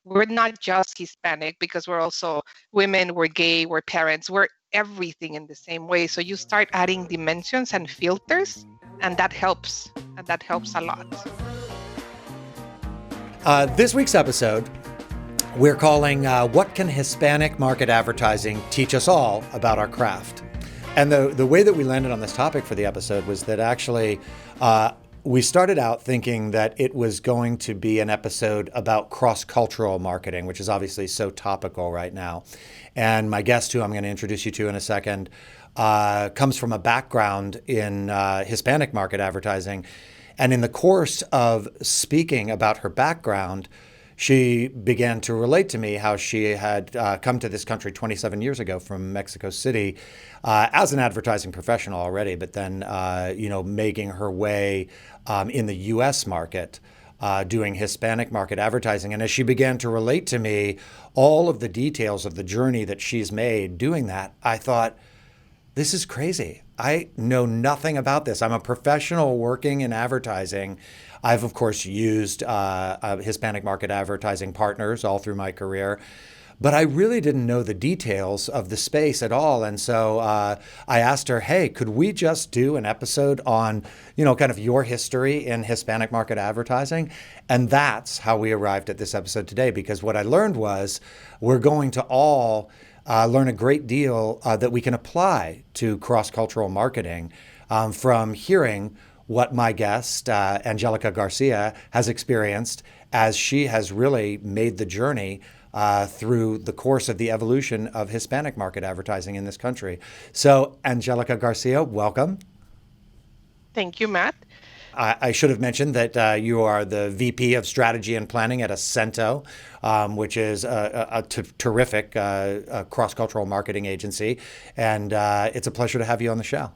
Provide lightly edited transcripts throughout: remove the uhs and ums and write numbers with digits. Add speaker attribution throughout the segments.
Speaker 1: we're not just Hispanic because we're also women, we're gay, we're parents, we're everything in the same way. So you start adding dimensions and filters, and that helps. And that helps a lot.
Speaker 2: This week's episode, we're calling What Can Hispanic Market Advertising Teach Us All About Our Craft? And the way that we landed on this topic for the episode was that actually we started out thinking that it was going to be an episode about cross-cultural marketing, which is obviously so topical right now. And my guest, who I'm going to introduce you to in a second, comes from a background in Hispanic market advertising. And in the course of speaking about her background, she began to relate to me how she had come to this country 27 years ago from Mexico City as an advertising professional already, but then, making her way in the U.S. market, doing Hispanic market advertising. And as she began to relate to me all of the details of the journey that she's made doing that, I thought, this is crazy. I know nothing about this. I'm a professional working in advertising. I've, of course, used Hispanic market advertising partners all through my career, but I really didn't know the details of the space at all. And so I asked her, hey, could we just do an episode on, kind of your history in Hispanic market advertising? And that's how we arrived at this episode today, because what I learned was we're going to all learn a great deal that we can apply to cross-cultural marketing from hearing what my guest, Angelica Garcia, has experienced as she has really made the journey through the course of the evolution of Hispanic market advertising in this country. So, Angelica Garcia, welcome.
Speaker 1: Thank you, Matt.
Speaker 2: I should have mentioned that you are the VP of Strategy and Planning at ACENTO, which is a terrific cross-cultural marketing agency. And it's a pleasure to have you on the show.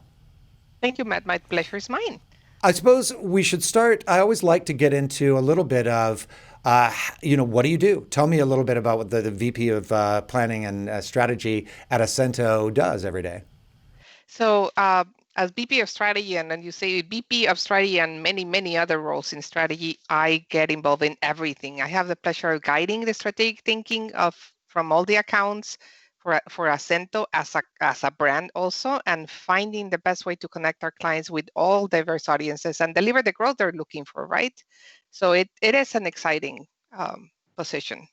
Speaker 1: Thank you, Matt. My pleasure is mine.
Speaker 2: I suppose we should start. I always like to get into a little bit of, what do you do? Tell me a little bit about what the VP of Planning and Strategy at ACENTO does every day.
Speaker 1: So as VP of Strategy, and then you say VP of Strategy and many, many other roles in strategy, I get involved in everything. I have the pleasure of guiding the strategic thinking from all the accounts for ACENTO as a brand also, and finding the best way to connect our clients with all diverse audiences and deliver the growth they're looking for, right? So it is an exciting position.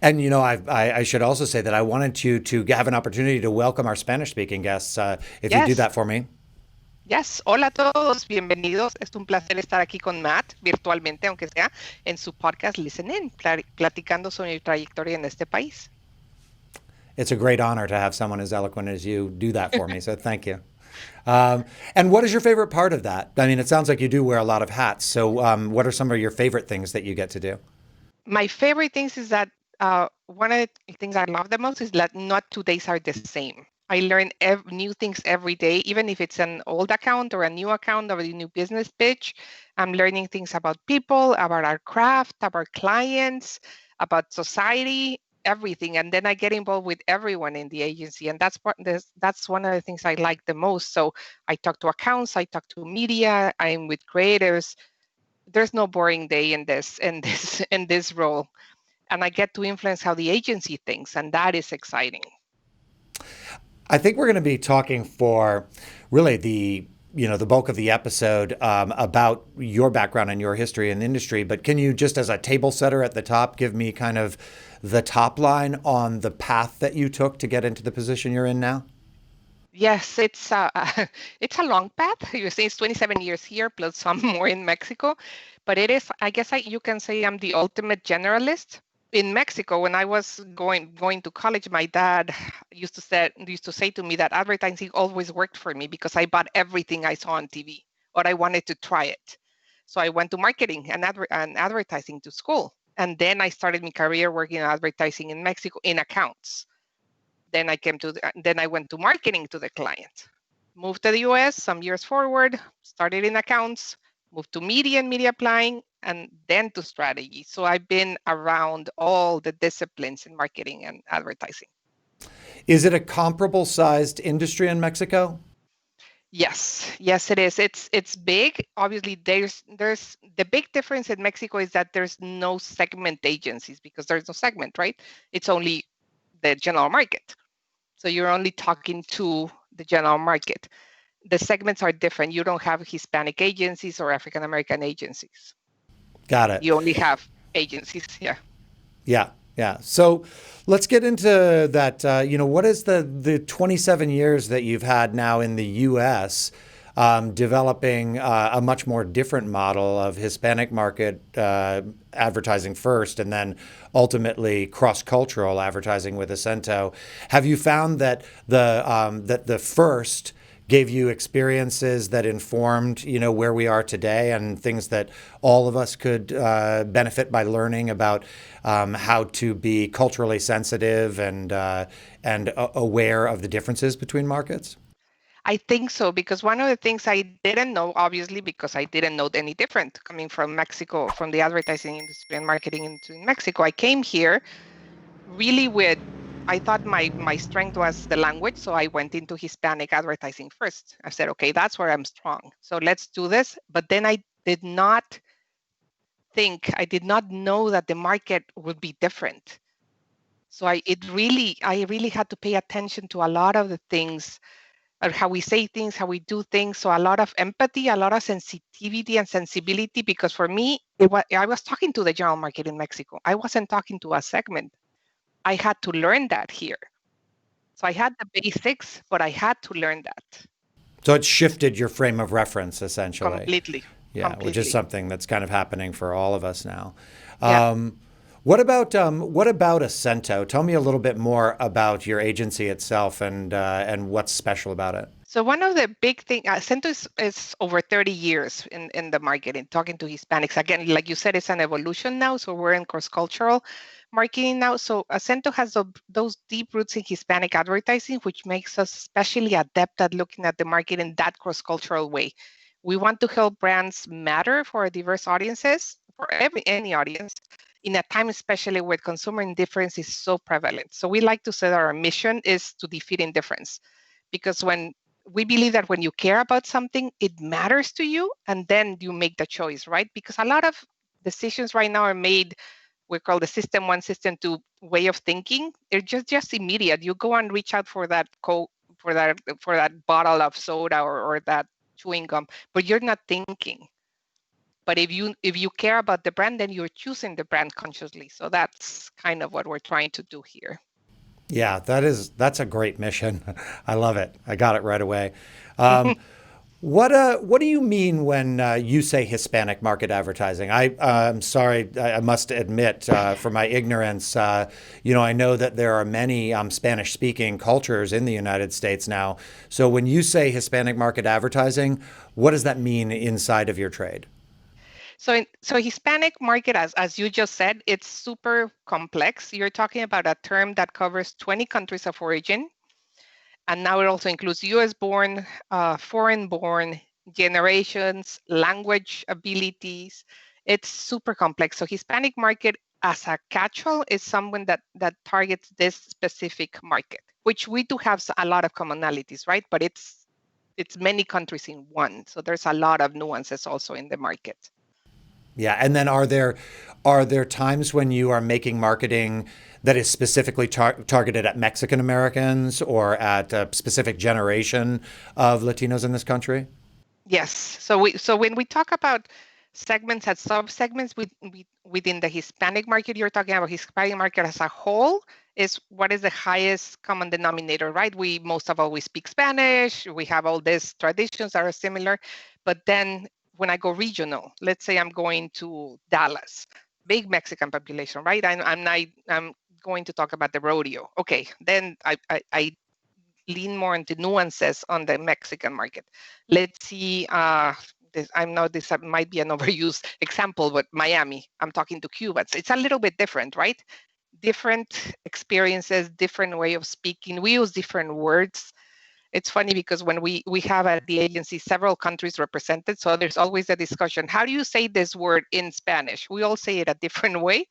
Speaker 2: And, I should also say that I wanted to have an opportunity to welcome our Spanish-speaking guests, if you do that for me.
Speaker 1: Yes, hola a todos, bienvenidos. Es un placer estar aquí con Matt, virtualmente, aunque sea, en su podcast Listen In, platicando sobre mi trayectoria en este país.
Speaker 2: It's a great honor to have someone as eloquent as you do that for me, so thank you. And what is your favorite part of that? I mean, it sounds like you do wear a lot of hats, so what are some of your favorite things that you get to do?
Speaker 1: My favorite things is that one of the things I love the most is that not 2 days are the same. I learn new things every day, even if it's an old account or a new account or a new business pitch. I'm learning things about people, about our craft, about clients, about society, everything. And then I get involved with everyone in the agency. And that's one of the things I like the most. So I talk to accounts, I talk to media, I'm with creators. There's no boring day in this role. And I get to influence how the agency thinks, and that is exciting.
Speaker 2: I think we're going to be talking for really the bulk of the episode about your background and your history in the industry. But can you, just as a table setter at the top, give me kind of the top line on the path that you took to get into the position you're in now?
Speaker 1: Yes, it's a long path. You say it's 27 years here, plus some more in Mexico. But it is, I guess you can say I'm the ultimate generalist. In Mexico, when I was going to college, my dad used to say to me that advertising always worked for me because I bought everything I saw on TV, or I wanted to try it. So I went to marketing and advertising to school, and then I started my career working in advertising in Mexico in accounts. Then I went to marketing to the client, moved to the US some years forward, started in accounts, moved to media and media applying, and then to strategy. So I've been around all the disciplines in marketing and advertising.
Speaker 2: Is it a comparable sized industry in Mexico?
Speaker 1: Yes, it is. It's big. Obviously, there's the big difference in Mexico is that there's no segment agencies because there's no segment, right? It's only the general market. So you're only talking to the general market. The segments are different. You don't have Hispanic agencies or African American agencies.
Speaker 2: Got it.
Speaker 1: You only have agencies. Yeah.
Speaker 2: Yeah, yeah. So let's get into that. What is the 27 years that you've had now in the U.S. Developing a much more different model of Hispanic market advertising first, and then ultimately cross-cultural advertising with ACENTO. Have you found that the first gave you experiences that informed, where we are today and things that all of us could benefit by learning about how to be culturally sensitive and aware of the differences between markets?
Speaker 1: I think so, because one of the things I didn't know, obviously, because I didn't know any different coming from Mexico, from the advertising industry and marketing into Mexico. I came here really with, I thought my strength was the language. So I went into Hispanic advertising first. I said, okay, that's where I'm strong. So let's do this. But then I did not know that the market would be different. So I really had to pay attention to a lot of the things, or how we say things, how we do things. So a lot of empathy, a lot of sensitivity and sensibility, because for me, I was talking to the general market in Mexico. I wasn't talking to a segment. I had to learn that here. So I had the basics, but I had to learn that
Speaker 2: So it shifted your frame of reference essentially.
Speaker 1: completely.
Speaker 2: Yeah, which is
Speaker 1: Completely.
Speaker 2: something that's kind of happening for all of us now.
Speaker 1: Yeah.
Speaker 2: What about ACENTO? Tell me a little bit more about your agency itself and what's special about it.
Speaker 1: So one of the big things, Acento is over 30 years in the market and talking to Hispanics. Again, like you said, it's an evolution now. So we're in cross-cultural marketing now. So Acento has those deep roots in Hispanic advertising, which makes us especially adept at looking at the market in that cross-cultural way. We want to help brands matter for diverse audiences, for any audience, in a time especially where consumer indifference is so prevalent. So we like to say that our mission is to defeat indifference, because when we believe that when you care about something, it matters to you, and then you make the choice, right? Because a lot of decisions right now are made, we call the system one, system two way of thinking. They're just immediate. You go and reach out for that for that bottle of soda or that chewing gum, but you're not thinking. But if you care about the brand, then you're choosing the brand consciously. So that's kind of what we're trying to do here.
Speaker 2: Yeah, that's a great mission. I love it. I got it right away. Um, what do you mean when you say Hispanic market advertising? I'm sorry, I must admit, for my ignorance, I know that there are many Spanish-speaking cultures in the United States now. So when you say Hispanic market advertising, what does that mean inside of your trade?
Speaker 1: So Hispanic market, as you just said, it's super complex. You're talking about a term that covers 20 countries of origin, and now it also includes U.S. born, foreign born, generations, language abilities. It's super complex. So Hispanic market as a catch-all is someone that targets this specific market, which we do have a lot of commonalities, right? But it's many countries in one. So there's a lot of nuances also in the market.
Speaker 2: Yeah, and then are there times when you are making marketing that is specifically targeted at Mexican Americans or at a specific generation of Latinos in this country?
Speaker 1: Yes. So when we talk about segments and sub-segments within the Hispanic market, you're talking about Hispanic market as a whole is what is the highest common denominator, right? Most of all, we speak Spanish. We have all these traditions that are similar. But then when I go regional, let's say I'm going to Dallas, big Mexican population, right? I'm going to talk about the rodeo. Okay, then I lean more into nuances on the Mexican market. Let's see, I know this might be an overused example, but Miami, I'm talking to Cubans. It's a little bit different, right? Different experiences, different way of speaking. We use different words. It's funny because when we have at the agency several countries represented, so there's always a discussion. How do you say this word in Spanish? We all say it a different way.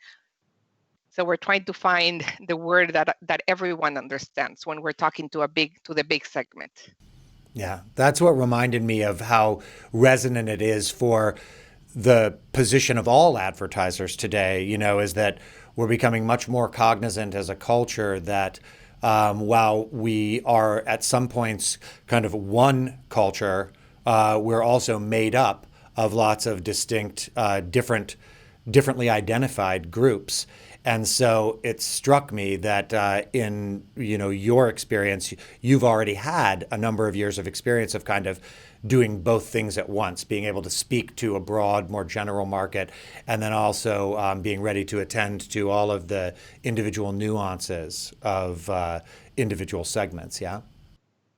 Speaker 1: So we're trying to find the word that everyone understands when we're talking to the big segment.
Speaker 2: Yeah, that's what reminded me of how resonant it is for the position of all advertisers today, is that we're becoming much more cognizant as a culture that while we are at some points kind of one culture, we're also made up of lots of distinct, differently identified groups. And so it struck me that in your experience, you've already had a number of years of experience of kind of doing both things at once, being able to speak to a broad, more general market, and then also being ready to attend to all of the individual nuances of individual segments. Yeah.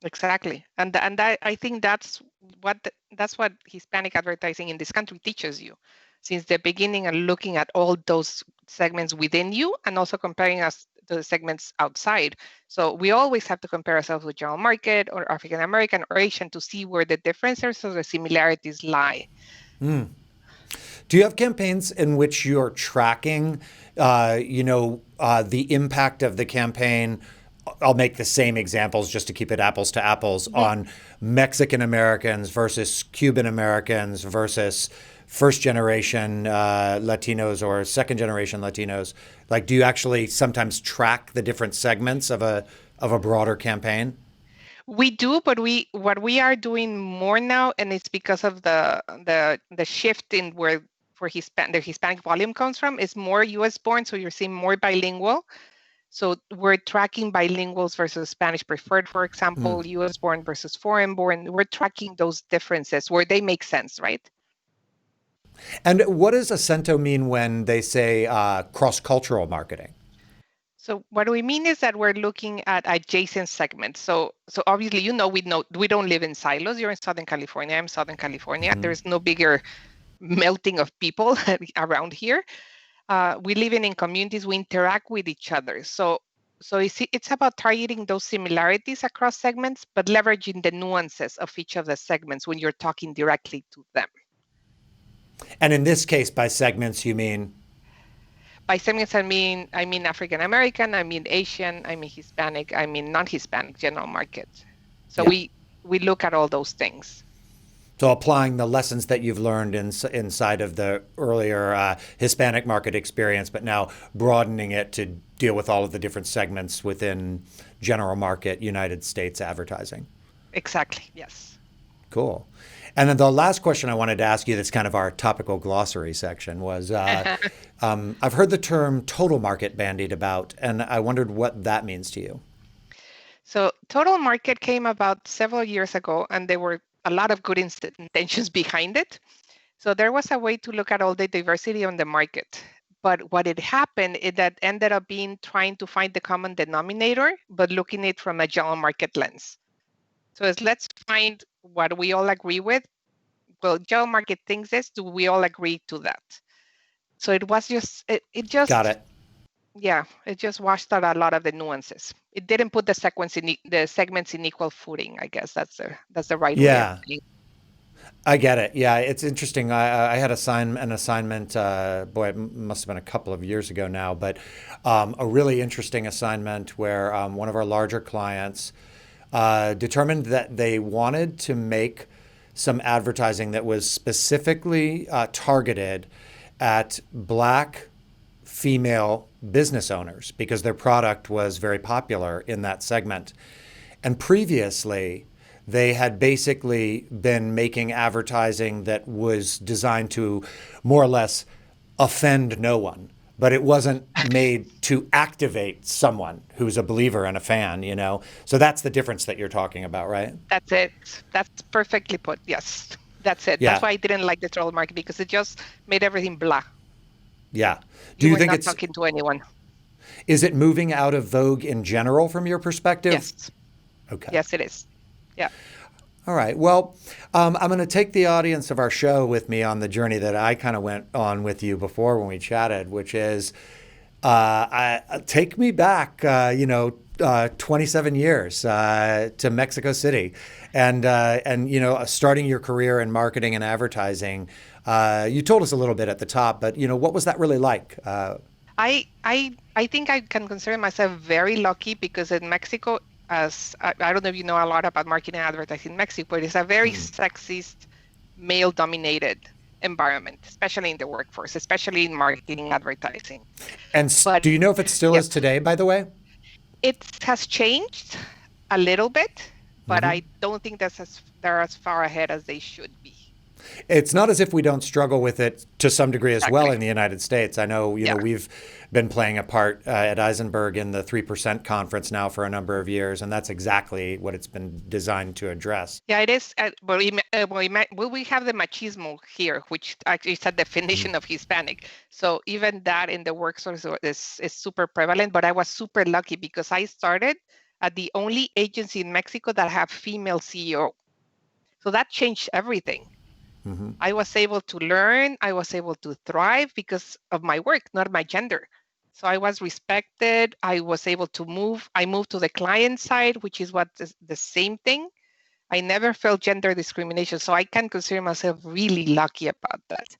Speaker 1: Exactly, and I think that's what Hispanic advertising in this country teaches you since the beginning, and looking at all those segments within you, and also comparing us to the segments outside. So we always have to compare ourselves with general market or African American or Asian to see where the differences or the similarities lie.
Speaker 2: Do you have campaigns in which you're tracking, the impact of the campaign? I'll make the same examples just to keep it apples to apples on Mexican Americans versus Cuban Americans versus first generation Latinos or second generation Latinos. Like, do you actually sometimes track the different segments of a broader campaign?
Speaker 1: We do, but what we are doing more now, and it's because of the shift in where the Hispanic volume comes from, is more U.S. born. So you're seeing more bilingual. So we're tracking bilinguals versus Spanish preferred, for example, U.S. born versus foreign born. We're tracking those differences where they make sense, right?
Speaker 2: And what does ACENTO mean when they say cross-cultural marketing?
Speaker 1: So what we mean is that we're looking at adjacent segments. So obviously, we don't live in silos. You're in Southern California. I'm Southern California. There's no bigger melting of people around here. We live in communities. We interact with each other. So it's about targeting those similarities across segments, but leveraging the nuances of each of the segments when you're talking directly to them.
Speaker 2: And in this case, by segments, you mean?
Speaker 1: By segments, I mean African American, I mean Asian, I mean Hispanic, I mean non-Hispanic general market. So we look at all those things.
Speaker 2: So applying the lessons that you've learned inside of the earlier Hispanic market experience, but now broadening it to deal with all of the different segments within general market United States advertising.
Speaker 1: Exactly, yes.
Speaker 2: Cool. And then the last question I wanted to ask you, that's kind of our topical glossary section, was I've heard the term total market bandied about, and I wondered what that means to you.
Speaker 1: So total market came about several years ago, and there were a lot of good intentions behind it. So there was a way to look at all the diversity on the market. But what had happened is that ended up being trying to find the common denominator, but looking at it from a general market lens. So let's find what we all agree with. Well, general market thinks this. Do we all agree to that? So it was just it just
Speaker 2: Got it.
Speaker 1: Yeah, it just washed out a lot of the nuances. It didn't put the segments in equal footing. I guess that's the right way of putting it.
Speaker 2: I get it. Yeah, it's interesting. I had an assignment, boy, it must have been a couple of years ago now, but a really interesting assignment where one of our larger clients determined that they wanted to make some advertising that was specifically targeted at Black female business owners because their product was very popular in that segment. And previously, they had basically been making advertising that was designed to more or less offend no one, but it wasn't made to activate someone who's a believer and a fan, So that's the difference that you're talking about, right?
Speaker 1: That's it. That's perfectly put. Yes, that's it.
Speaker 2: Yeah.
Speaker 1: That's why I didn't like the total market, because it just made everything blah.
Speaker 2: Yeah.
Speaker 1: Do you think it's talking to anyone?
Speaker 2: Is it moving out of vogue in general from your perspective?
Speaker 1: Yes.
Speaker 2: Okay.
Speaker 1: Yes, it is. Yeah.
Speaker 2: All right. Well, I'm going to take the audience of our show with me on the journey that I kind of went on with you before when we chatted, which is take me back, 27 years to Mexico City, and starting your career in marketing and advertising. You told us a little bit at the top, but what was that really like?
Speaker 1: I think I can consider myself very lucky, because in Mexico, as I don't know if you know a lot about marketing and advertising in Mexico, but it's a very sexist, male-dominated environment, especially in the workforce, especially in marketing advertising.
Speaker 2: And
Speaker 1: But
Speaker 2: do you know if it still
Speaker 1: yes,
Speaker 2: is today, by the way?
Speaker 1: it has changed a little bit, but I don't think they're as far ahead as they should be.
Speaker 2: It's not as if we don't struggle with it to some degree as well
Speaker 1: Exactly.
Speaker 2: in the United States. I know,
Speaker 1: Yeah.
Speaker 2: we've been playing a part at Eisenberg in the 3% conference now for a number of years, and that's exactly what it's been designed to address.
Speaker 1: Yeah, it is. Well, we have the machismo here, which actually is a definition of Hispanic. So even that in the workforce is super prevalent. But I was super lucky because I started at the only agency in Mexico that have female CEO. So that changed everything. I was able to learn, I was able to thrive because of my work, not my gender. So I was respected. I was able to move. I moved to the client side, which is what is the same thing. I never felt gender discrimination. So I can consider myself really lucky about that.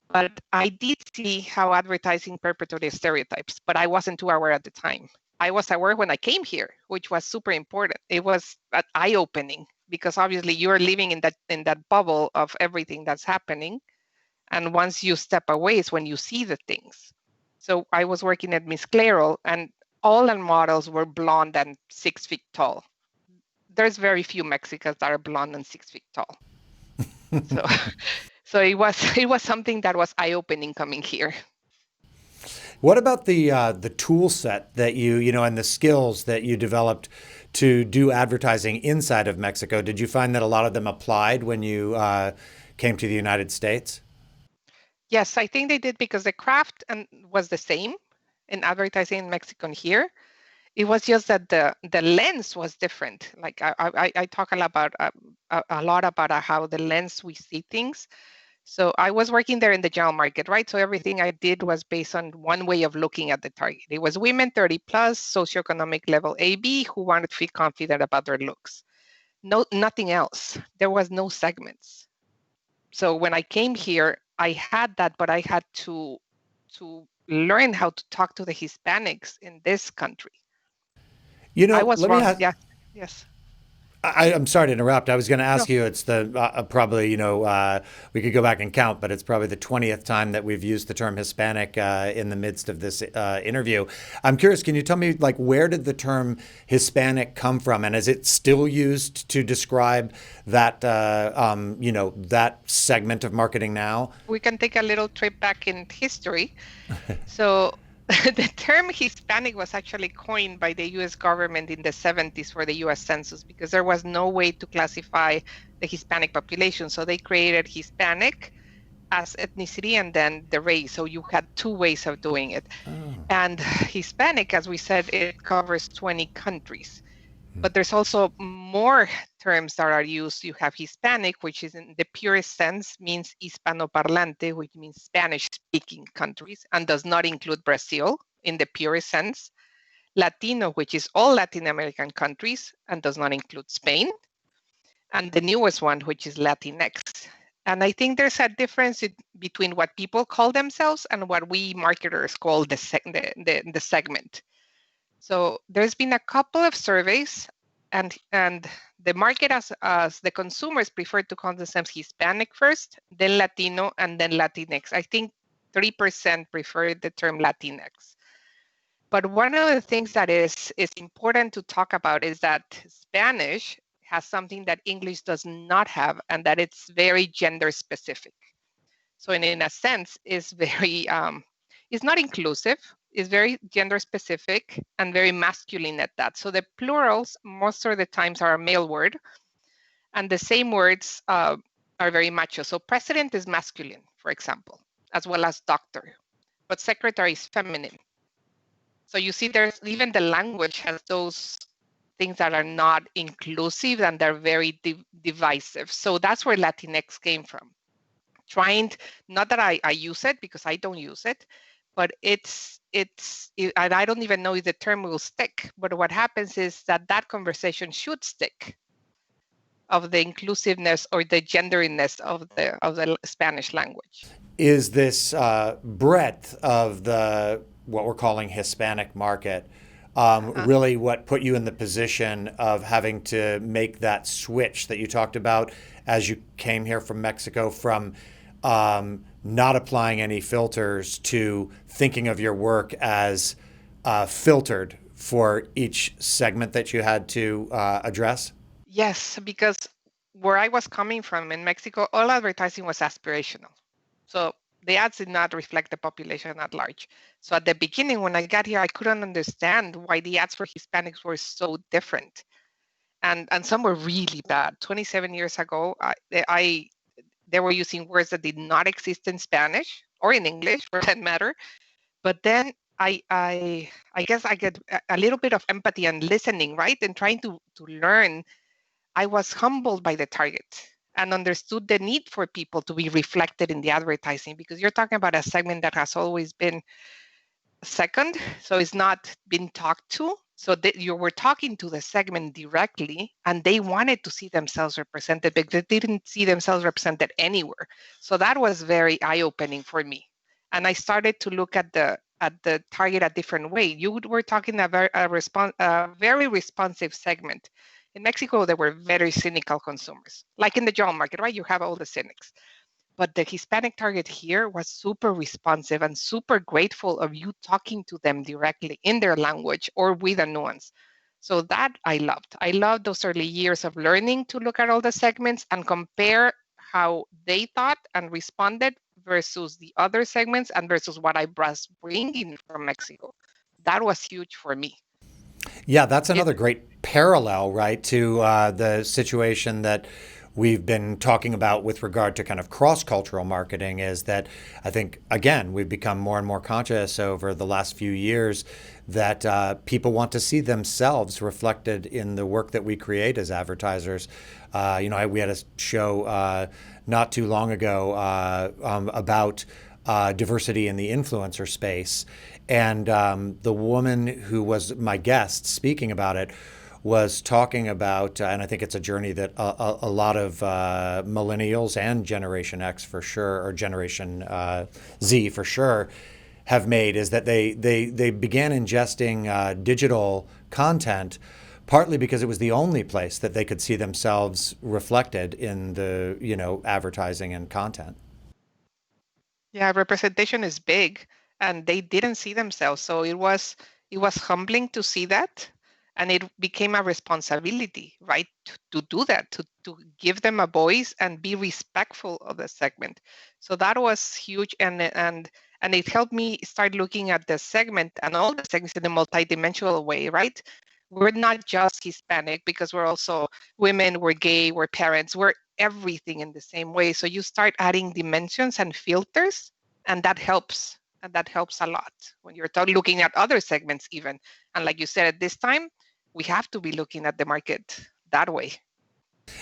Speaker 1: But I did see how advertising perpetuated stereotypes, but I wasn't too aware at the time. I was aware when I came here, which was super important. It was eye-opening because obviously you're living in that bubble of everything that's happening. And once you step away is when you see the things. So I was working at Miss Clairol and all our models were blonde and 6 feet tall. There's very few Mexicans that are blonde and 6 feet tall. So so it was something that was eye-opening coming here.
Speaker 2: What about the tool set that and the skills that you developed to do advertising inside of Mexico? Did you find that a lot of them applied when you came to the United States?
Speaker 1: Yes, I think they did because the craft was the same in advertising in Mexico and here. It was just that the lens was different. Like I talk a lot about how the lens we see things. So I was working there in the general market, right? So everything I did was based on one way of looking at the target. It was women 30 plus, socioeconomic level AB, who wanted to feel confident about their looks. No, nothing else. There was no segments. So when I came here, I had that, but I had to learn how to talk to the Hispanics in this country. I was
Speaker 2: Let me
Speaker 1: wrong.
Speaker 2: ask.
Speaker 1: Yeah. Yes.
Speaker 2: I'm sorry to interrupt. I was going to
Speaker 1: No.
Speaker 2: ask you. It's the probably we could go back and count, but it's probably the 20th time that we've used the term Hispanic in the midst of this interview. I'm curious. Can you tell me where did the term Hispanic come from, and is it still used to describe that that segment of marketing now?
Speaker 1: We can take a little trip back in history. So the term Hispanic was actually coined by the US government in the 70s for the US Census because there was no way to classify the Hispanic population. So they created Hispanic as ethnicity and then the race. So you had two ways of doing it. And Hispanic, as we said, it covers 20 countries. But there's also more terms that are used. You have Hispanic, which is in the purest sense means Hispanoparlante, which means Spanish-speaking countries, and does not include Brazil in the purest sense. Latino, which is all Latin American countries and does not include Spain. And the newest one, which is Latinx. And I think there's a difference between what people call themselves and what we marketers call the segment. So there's been a couple of surveys, and the market as the consumers prefer to call themselves Hispanic first, then Latino, and then Latinx. I think 3% prefer the term Latinx. But one of the things that is important to talk about is that Spanish has something that English does not have, and that it's very gender specific. So in a sense, it's very it's not inclusive. Is very gender specific and very masculine at that. So the plurals most of the times are a male word, and the same words are very macho. So president is masculine, for example, as well as doctor, but secretary is feminine. So you see, there's even the language has those things that are not inclusive and they're very divisive. So that's where Latinx came from. Not that I use it because I don't use it, but and I don't even know if the term will stick. But what happens is that conversation should stick of the inclusiveness or the genderiness of the Spanish language.
Speaker 2: Is this breadth of the what we're calling Hispanic market
Speaker 1: Uh-huh.
Speaker 2: really what put you in the position of having to make that switch that you talked about as you came here from Mexico, from not applying any filters to thinking of your work as filtered for each segment that you had to address?
Speaker 1: Yes, because where I was coming from in Mexico, all advertising was aspirational. So the ads did not reflect the population at large. So at the beginning, when I got here, I couldn't understand why the ads for Hispanics were so different. And some were really bad. 27 years ago, they were using words that did not exist in Spanish or in English, for that matter. But then I guess I get a little bit of empathy and listening, right, and trying to learn. I was humbled by the target and understood the need for people to be reflected in the advertising, because you're talking about a segment that has always been second, so it's not been talked to. So you were talking to the segment directly, and they wanted to see themselves represented, but they didn't see themselves represented anywhere. So that was very eye-opening for me, and I started to look at the target a different way. You were talking about a very responsive segment. In Mexico, there were very cynical consumers, like in the job market, right? You have all the cynics. But the Hispanic target here was super responsive and super grateful of you talking to them directly in their language or with a nuance. So that I loved. I loved those early years of learning to look at all the segments and compare how they thought and responded versus the other segments and versus what I was bringing from Mexico. That was huge for me.
Speaker 2: Yeah, that's
Speaker 1: It,
Speaker 2: another great parallel, right, to the situation that we've been talking about with regard to kind of cross-cultural marketing. Is that I think, again, we've become more and more conscious over the last few years that people want to see themselves reflected in the work that we create as advertisers. We had a show not too long ago about diversity in the influencer space. And the woman who was my guest speaking about it was talking about, and I think it's a journey that a lot of millennials and Generation X for sure, or Generation Z for sure, have made, is that they began ingesting digital content partly because it was the only place that they could see themselves reflected in the advertising and content.
Speaker 1: Yeah, representation is big, and they didn't see themselves. So it was humbling to see that, and it became a responsibility, right, to do that, to give them a voice and be respectful of the segment. So that was huge, and it helped me start looking at the segment and all the segments in a multidimensional way, right? We're not just Hispanic because we're also women, we're gay, we're parents, we're everything in the same way. So you start adding dimensions and filters, and that helps. And that helps a lot when you're looking at other segments, even. And like you said, at this time, we have to be looking at the market that way.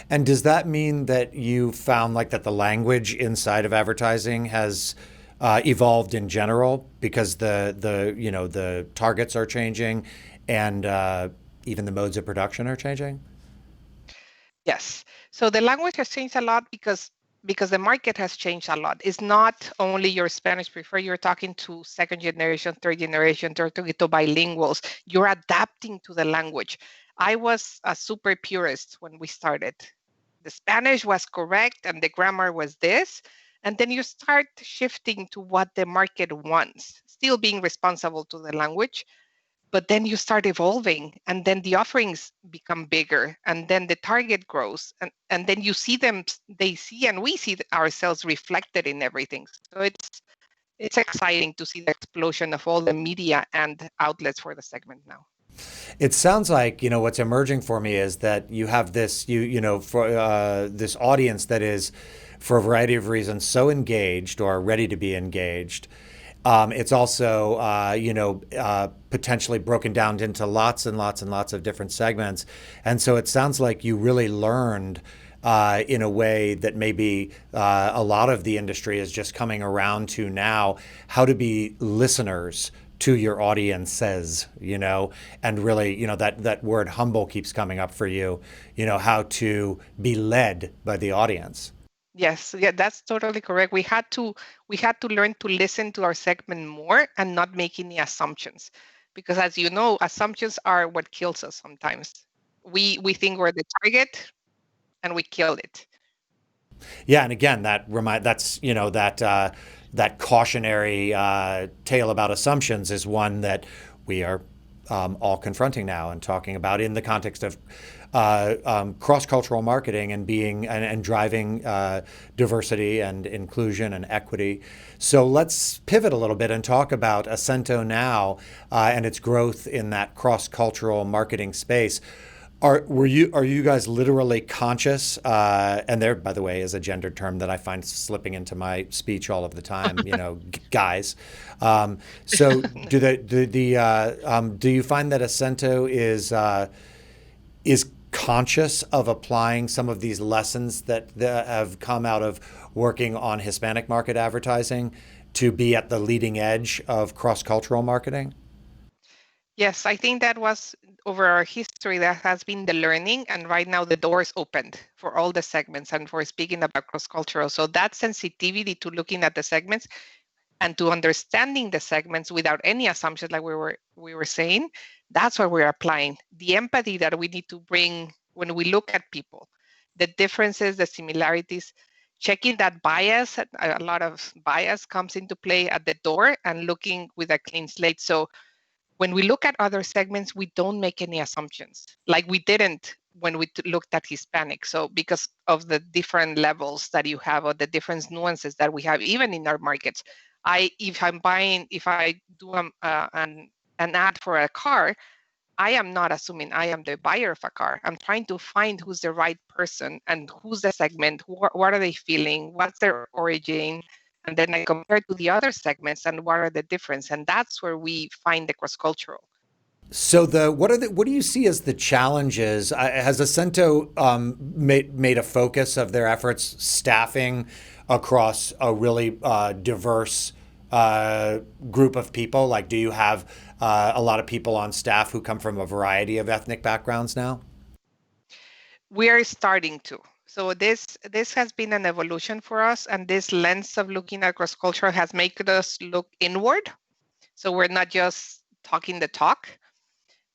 Speaker 2: And does that mean that you found like that the language inside of advertising has evolved in general because the targets are changing and even the modes of production are changing?
Speaker 1: Yes. So the language has changed a lot because the market has changed a lot. It's not only your Spanish prefer, you're talking to second generation, third generation, you're talking to bilinguals. You're adapting to the language. I was a super purist when we started. The Spanish was correct and the grammar was this. And then you start shifting to what the market wants, still being responsible to the language, but then you start evolving, and then the offerings become bigger, and then the target grows, and then you see them, they see, and we see ourselves reflected in everything. So it's exciting to see the explosion of all the media and outlets for the segment now.
Speaker 2: It sounds like what's emerging for me is that you have this for this audience that is, for a variety of reasons, so engaged or ready to be engaged. It's also potentially broken down into lots and lots and lots of different segments, and so it sounds like you really learned. In a way that maybe a lot of the industry is just coming around to now, how to be listeners to your audiences, and really, that word humble keeps coming up for you, how to be led by the audience.
Speaker 1: Yes, yeah, that's totally correct. We had to learn to listen to our segment more and not make any assumptions. Because as you know, assumptions are what kills us sometimes. We think we're the target and we killed it.
Speaker 2: Yeah, and again, that's that cautionary tale about assumptions is one that we are all confronting now and talking about in the context of cross-cultural marketing and being and driving diversity and inclusion and equity. So let's pivot a little bit and talk about ACENTO now and its growth in that cross-cultural marketing space. Are you guys literally conscious? And there, by the way, is a gendered term that I find slipping into my speech all of the time. Guys. So do you find that ACENTO is conscious of applying some of these lessons that have come out of working on Hispanic market advertising to be at the leading edge of cross-cultural marketing?
Speaker 1: Yes, I think that was over our history that has been the learning, and right now the door is opened for all the segments and for speaking about cross-cultural. So that sensitivity to looking at the segments and to understanding the segments without any assumptions, like we were saying, that's what we're applying. The empathy that we need to bring when we look at people, the differences, the similarities, checking that bias. A lot of bias comes into play at the door, and looking with a clean slate. So when we look at other segments, we don't make any assumptions, like we didn't when we looked at Hispanic. So because of the different levels that you have, or the different nuances that we have, even in our markets, if I do an ad for a car, I am not assuming I am the buyer of a car. I'm trying to find who's the right person and who's the segment, what are they feeling, what's their origin, and then I compare to the other segments and what are the difference, and that's where we find the cross-cultural.
Speaker 2: So what do you see as the challenges? Has ACENTO made a focus of their efforts staffing across a really diverse group of people? Like, do you have a lot of people on staff who come from a variety of ethnic backgrounds now?
Speaker 1: We are starting to. So this has been an evolution for us, and this lens of looking at cross-cultural has made us look inward. So we're not just talking the talk.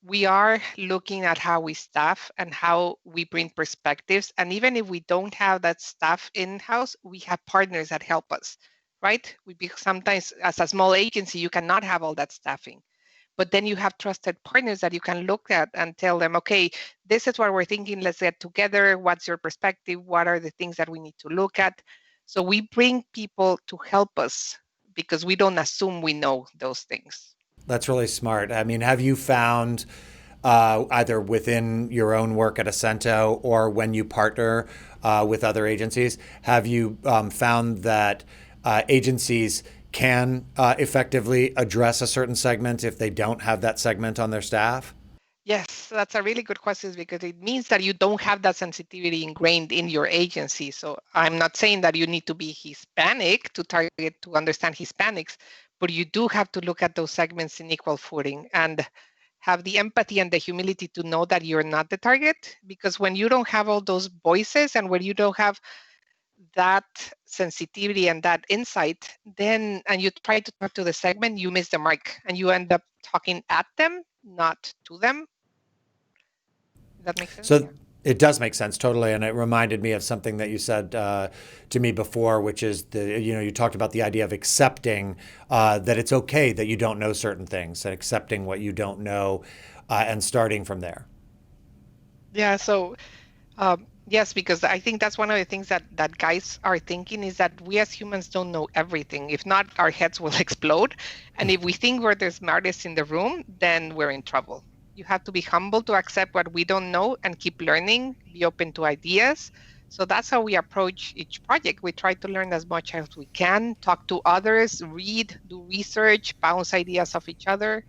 Speaker 1: We are looking at how we staff and how we bring perspectives. And even if we don't have that staff in-house, we have partners that help us, right? Sometimes as a small agency, you cannot have all that staffing. But then you have trusted partners that you can look at and tell them, okay, this is what we're thinking. Let's get together. What's your perspective? What are the things that we need to look at? So we bring people to help us because we don't assume we know those things.
Speaker 2: That's really smart. I mean, have you found either within your own work at ACENTO or when you partner with other agencies, have you found that agencies can effectively address a certain segment if they don't have that segment on their staff?
Speaker 1: Yes, that's a really good question, because it means that you don't have that sensitivity ingrained in your agency. So I'm not saying that you need to be Hispanic to target to understand Hispanics, but you do have to look at those segments in equal footing and have the empathy and the humility to know that you're not the target. Because when you don't have all those voices and when you don't have that sensitivity and that insight, then and you try to talk to the segment, you miss the mark and you end up talking at them, not to them. Does that make sense?
Speaker 2: So it does make sense, totally. And it reminded me of something that you said to me before, which is you talked about the idea of accepting that it's okay that you don't know certain things, and accepting what you don't know and starting from there.
Speaker 1: Yeah. So yes, because I think that's one of the things that guys are thinking, is that we as humans don't know everything. If not, our heads will explode. And if we think we're the smartest in the room, then we're in trouble. You have to be humble to accept what we don't know and keep learning, be open to ideas. So that's how we approach each project. We try to learn as much as we can, talk to others, read, do research, bounce ideas off each other.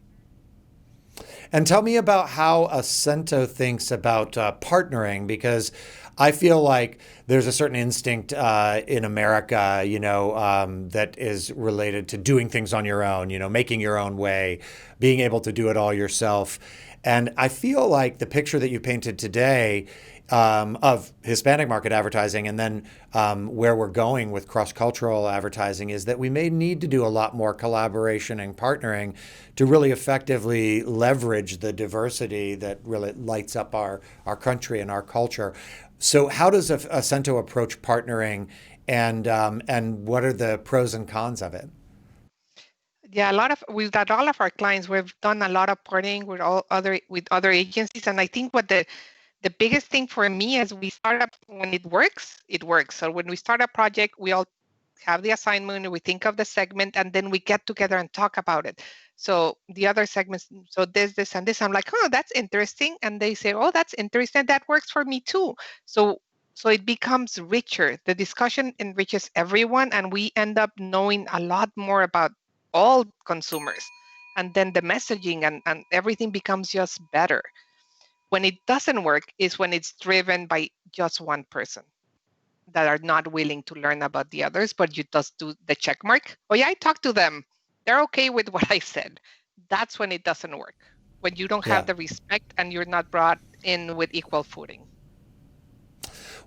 Speaker 2: And tell me about how ACENTO thinks about partnering, because I feel like there's a certain instinct in America, that is related to doing things on your own, making your own way, being able to do it all yourself. And I feel like the picture that you painted today of Hispanic market advertising and then where we're going with cross-cultural advertising is that we may need to do a lot more collaboration and partnering to really effectively leverage the diversity that really lights up our country and our culture. So how does ACENTO approach partnering and what are the pros and cons of it?
Speaker 1: Yeah, with all of our clients, we've done a lot of partnering with other agencies, and I think what the biggest thing for me is we start up when it works, it works. So when we start a project, we all have the assignment, we think of the segment, and then we get together and talk about it. So the other segments, so this, and this, I'm like, oh, that's interesting. And they say, oh, that's interesting. That works for me too. So it becomes richer. The discussion enriches everyone, and we end up knowing a lot more about all consumers. And then the messaging and everything becomes just better. When it doesn't work is when it's driven by just one person that are not willing to learn about the others, but you just do the check mark. Oh yeah, I talked to them. They're okay with what I said. That's when it doesn't work. When you don't have the respect and you're not brought in with equal footing.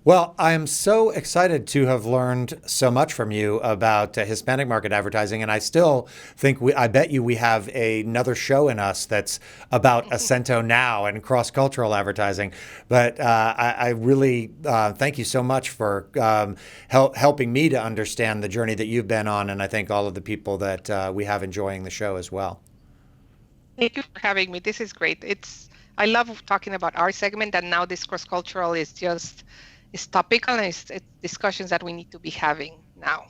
Speaker 2: Well, I am so excited to have learned so much from you about Hispanic market advertising, and I still think I bet you we have another show in us that's about ACENTO now and cross-cultural advertising. But I really thank you so much for helping me to understand the journey that you've been on, and I think all of the people that we have enjoying the show as well.
Speaker 1: Thank you for having me. This is great. I love talking about our segment, and now this cross-cultural is topical, and it's discussions that we need to be having now.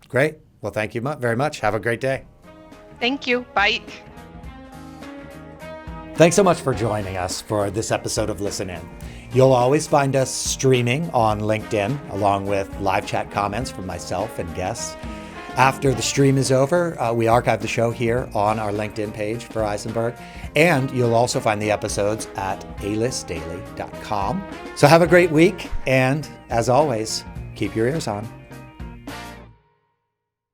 Speaker 2: Great. Well, thank you very much. Have a great day.
Speaker 1: Thank you. Bye.
Speaker 2: Thanks so much for joining us for this episode of Listen In. You'll always find us streaming on LinkedIn, along with live chat comments from myself and guests. After the stream is over, we archive the show here on our LinkedIn page for Eisenberg, and you'll also find the episodes at AListDaily.com. So have a great week, and as always, keep your ears on.